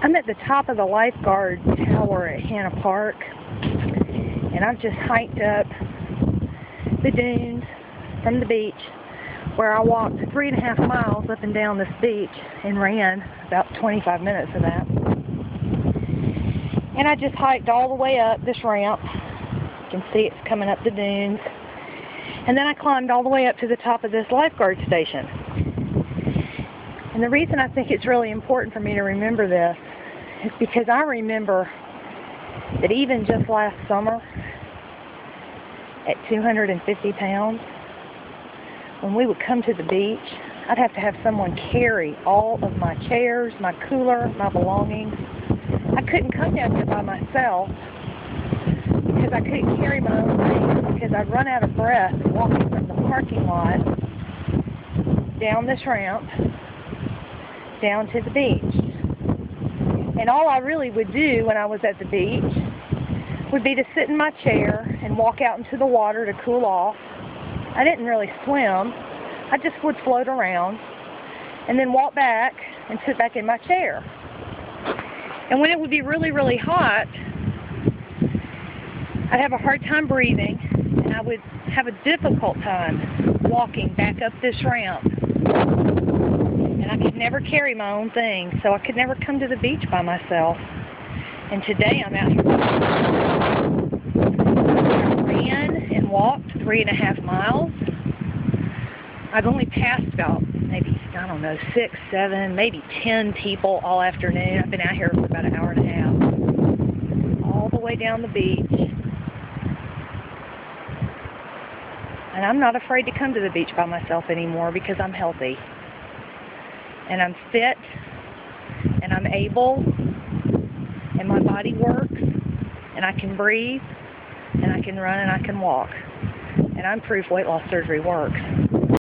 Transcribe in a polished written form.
I'm at the top of the lifeguard tower at Hanna Park, and I've just hiked up the dunes from the beach, where I walked 3.5 miles up and down this beach and ran about 25 minutes of that. And I just hiked all the way up this ramp. You can see it's coming up the dunes. And then I climbed all the way up to the top of this lifeguard station. And the reason I think it's really important for me to remember this is because I remember that even just last summer, at 250 pounds, when we would come to the beach, I'd have to have someone carry all of my chairs, my cooler, my belongings. I couldn't come down here by myself because I couldn't carry my own things, because I'd run out of breath walking from the parking lot down this ramp down to the beach. And all I really would do when I was at the beach would be to sit in my chair and walk out into the water to cool off. I didn't really swim. I just would float around and then walk back and sit back in my chair. And when it would be really, really hot, I'd have a hard time breathing, and I would have a difficult time walking back up this ramp. And I could never carry my own things, so I could never come to the beach by myself. And today I'm out here. I ran and walked 3.5 miles. I've only passed about maybe, 6, 7, maybe 10 people all afternoon. I've been out here for about an hour and a half, all the way down the beach. And I'm not afraid to come to the beach by myself anymore because I'm healthy. And I'm fit, and I'm able, and my body works, and I can breathe, and I can run, and I can walk. And I'm proof weight loss surgery works.